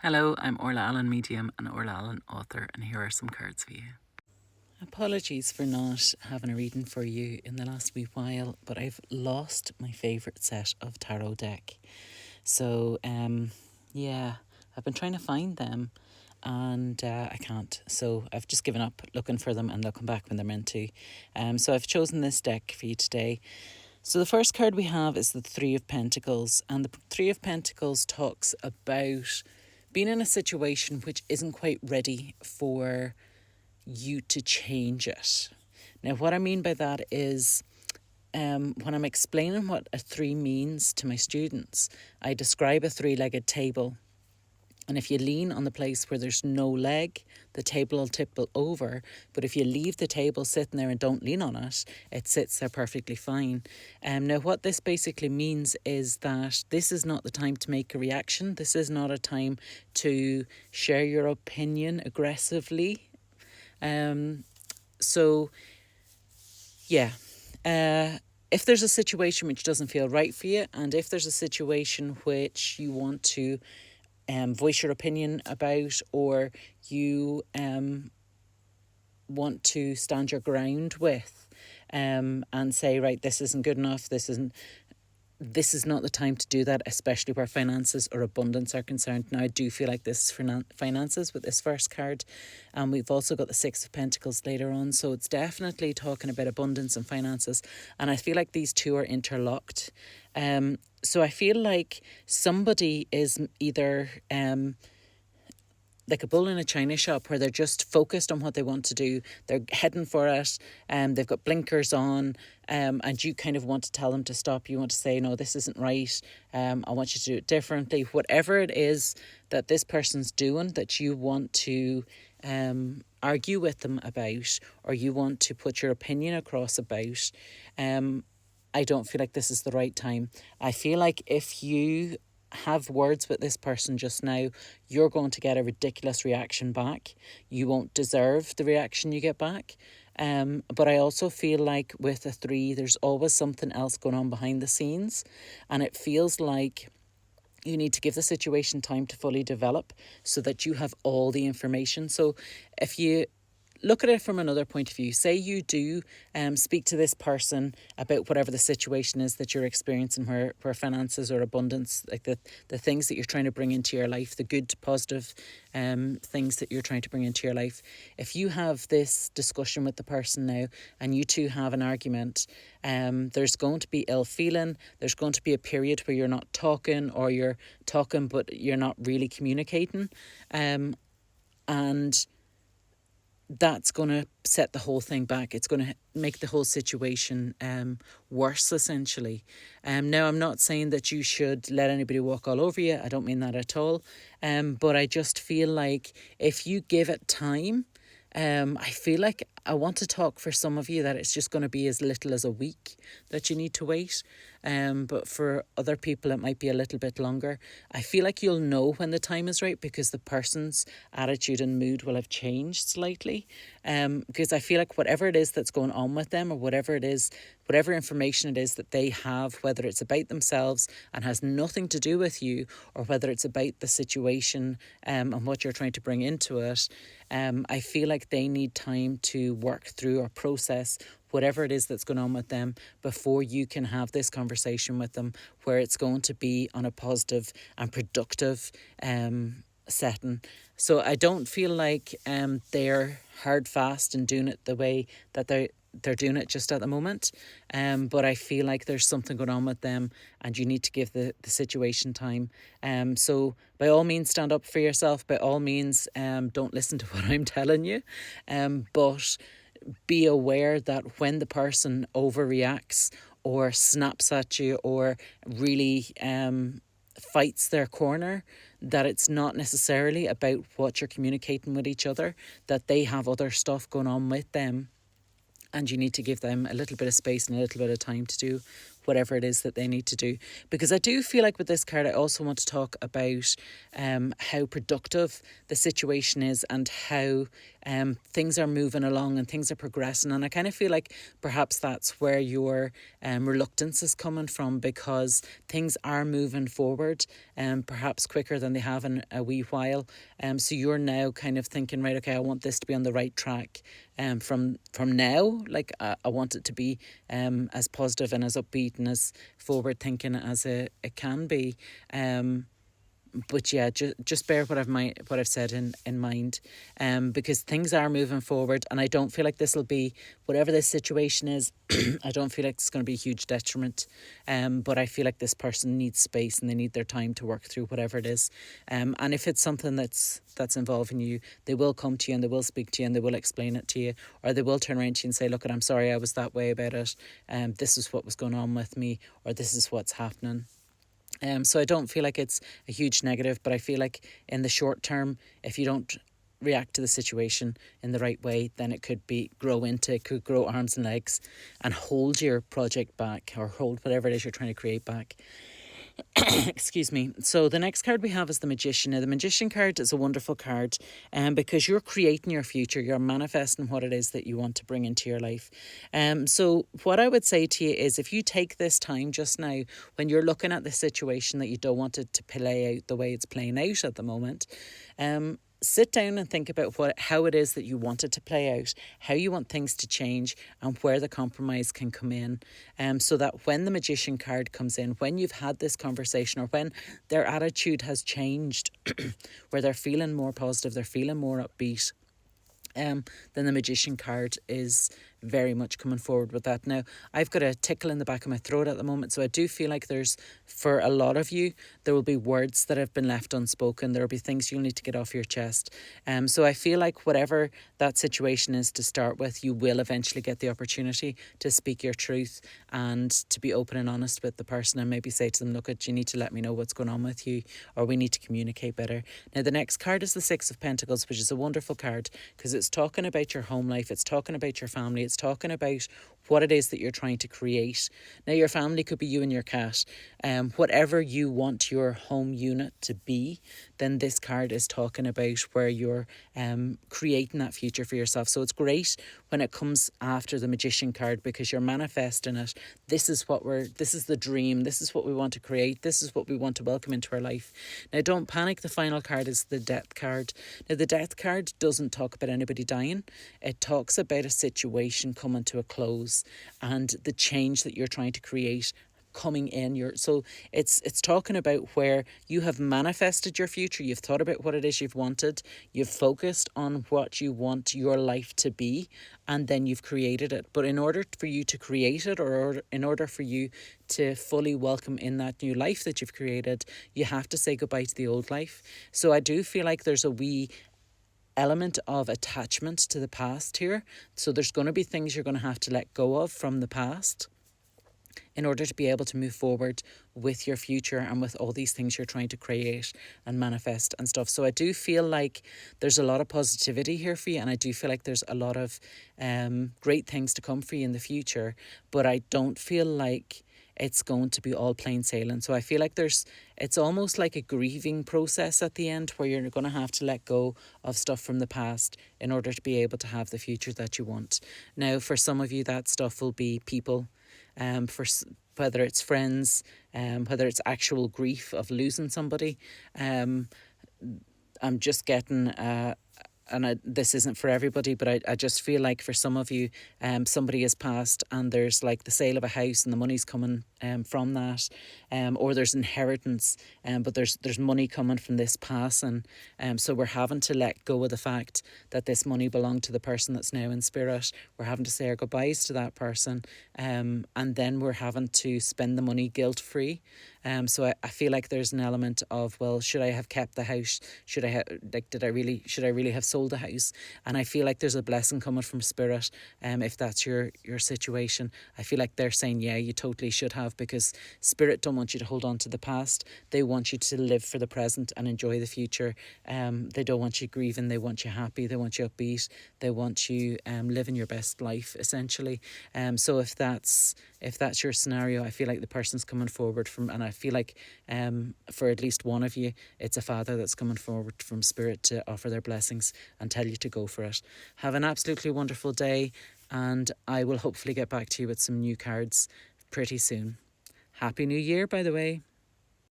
Hello, I'm Orla Allen, medium, and Orla Allen, author, and here are some cards for you. Apologies for not having a reading for you in the last wee while, but I've lost my favourite set of tarot deck. So, I've been trying to find them and I can't. So I've just given up looking for them and they'll come back when they're meant to. So I've chosen this deck for you today. So the first card we have is the Three of Pentacles, and the Three of Pentacles talks about being in a situation which isn't quite ready for you to change it. Now, what I mean by that is when I'm explaining what a three means to my students, I describe a three-legged table. And if you lean on the place where there's no leg, the table will tip over. But if you leave the table sitting there and don't lean on it, it sits there perfectly fine. Now, what this basically means is that this is not the time to make a reaction. This is not a time to share your opinion aggressively. If there's a situation which doesn't feel right for you, and if there's a situation which you want to voice your opinion about, or you want to stand your ground with and say, right, this isn't good enough, this is not the time to do that, especially where finances or abundance are concerned. Now, I do feel like this is for finances with this first card, and we've also got the Six of Pentacles later on, so it's definitely talking about abundance and finances, and I feel like these two are interlocked. So I feel like somebody is either like a bull in a china shop, where they're just focused on what they want to do. They're heading for it, they've got blinkers on, and you kind of want to tell them to stop. You want to say, no, this isn't right. I want you to do it differently. Whatever it is that this person's doing that you want to argue with them about, or you want to put your opinion across about, I don't feel like this is the right time. I feel like if you have words with this person just now, you're going to get a ridiculous reaction back. You won't deserve the reaction you get back. But I also feel like with a three, there's always something else going on behind the scenes. And it feels like you need to give the situation time to fully develop so that you have all the information. So if you look at it from another point of view, say you do speak to this person about whatever the situation is that you're experiencing, where finances or abundance, like the things that you're trying to bring into your life, the good, positive things that you're trying to bring into your life. If you have this discussion with the person now and you two have an argument, there's going to be ill feeling. There's going to be a period where you're not talking, or you're talking but you're not really communicating. And that's going to set the whole thing back. It's going to make the whole situation worse, essentially. Now, I'm not saying that you should let anybody walk all over you. I don't mean that at all. But I just feel like if you give it time, I feel like I want to talk for some of you that it's just going to be as little as a week that you need to wait. But for other people, it might be a little bit longer. I feel like you'll know when the time is right, because the person's attitude and mood will have changed slightly. Because I feel like whatever it is that's going on with them, or whatever it is, whatever information it is that they have, whether it's about themselves and has nothing to do with you, or whether it's about the situation and what you're trying to bring into it, I feel like they need time to work through or process whatever it is that's going on with them before you can have this conversation with them, where it's going to be on a positive and productive setting. So I don't feel like they're hard fast and doing it the way that they're doing it just at the moment. But I feel like there's something going on with them and you need to give the situation time. So by all means, stand up for yourself. By all means, don't listen to what I'm telling you. But be aware that when the person overreacts or snaps at you or really fights their corner, that it's not necessarily about what you're communicating with each other, that they have other stuff going on with them. And you need to give them a little bit of space and a little bit of time to do whatever it is that they need to do. Because I do feel like with this card, I also want to talk about how productive the situation is and how things are moving along and things are progressing. And I kind of feel like perhaps that's where your reluctance is coming from, because things are moving forward perhaps quicker than they have in a wee while. So you're now kind of thinking, right, okay, I want this to be on the right track from now. Like I want it to be as positive and as upbeat and as forward thinking as it can be. But yeah, just bear what I've said in mind, because things are moving forward, and I don't feel like this will be, whatever this situation is, I don't feel like it's going to be a huge detriment. But I feel like this person needs space and they need their time to work through whatever it is. And if it's something that's involving you, they will come to you and they will speak to you and they will explain it to you, or they will turn around to you and say, look, I'm sorry I was that way about it. This is what was going on with me, or this is what's happening. So I don't feel like it's a huge negative, but I feel like in the short term, if you don't react to the situation in the right way, then it could grow arms and legs and hold your project back, or hold whatever it is you're trying to create back. Excuse me. So the next card we have is the Magician. Now, the Magician card is a wonderful card because you're creating your future. You're manifesting what it is that you want to bring into your life. So what I would say to you is, if you take this time just now, when you're looking at the situation that you don't want it to play out the way it's playing out at the moment, sit down and think about how it is that you want it to play out, how you want things to change, and where the compromise can come in. So that when the Magician card comes in, when you've had this conversation, or when their attitude has changed, where they're feeling more positive, they're feeling more upbeat, then the Magician card is very much coming forward with that. Now, I've got a tickle in the back of my throat at the moment, so I do feel like for a lot of you, there will be words that have been left unspoken. There will be things you'll need to get off your chest. So I feel like whatever that situation is to start with, you will eventually get the opportunity to speak your truth and to be open and honest with the person, and maybe say to them, look, you need to let me know what's going on with you, or we need to communicate better. Now, the next card is the Six of Pentacles, which is a wonderful card because it's talking about your home life, it's talking about your family, it's talking about what it is that you're trying to create. Now, your family could be you and your cat. Whatever you want your home unit to be, then this card is talking about where you're creating that future for yourself. So it's great when it comes after the Magician card, because you're manifesting it. This is the dream. This is what we want to create. This is what we want to welcome into our life. Now, don't panic. The final card is the Death card. Now, the Death card doesn't talk about anybody dying. It talks about a situation coming to a close and the change that you're trying to create coming in. So it's talking about where you have manifested your future. You've thought about what it is you've wanted. You've focused on what you want your life to be, and then you've created it. But in order for you to create it, or in order for you to fully welcome in that new life that you've created, you have to say goodbye to the old life. So I do feel like there's a wee element of attachment to the past here. So there's going to be things you're going to have to let go of from the past in order to be able to move forward with your future and with all these things you're trying to create and manifest and stuff. So I do feel like there's a lot of positivity here for you, and I do feel like there's a lot of great things to come for you in the future, but I don't feel like it's going to be all plain sailing. So I feel like it's almost like a grieving process at the end, where you're going to have to let go of stuff from the past in order to be able to have the future that you want. Now, for some of you, that stuff will be people, for whether it's friends, whether it's actual grief of losing somebody. I'm just getting this isn't for everybody, but I just feel like for some of you, somebody has passed and there's like the sale of a house and the money's coming from that, or there's inheritance, but there's money coming from this passing, so we're having to let go of the fact that this money belonged to the person that's now in spirit. We're having to say our goodbyes to that person, and then we're having to spend the money guilt-free. So I feel like there's an element of, well, should I have kept the house? Should I have should I really have sold a house, and I feel like there's a blessing coming from Spirit. If that's your situation, I feel like they're saying, yeah, you totally should have, because Spirit don't want you to hold on to the past. They want you to live for the present and enjoy the future. They don't want you grieving. They want you happy. They want you upbeat. They want you living your best life, essentially. So if that's your scenario, I feel like the person's coming forward from, and I feel like for at least one of you, it's a father that's coming forward from Spirit to offer their blessings and tell you to go for it. Have an absolutely wonderful day, and I will hopefully get back to you with some new cards pretty soon. Happy New Year, by the way.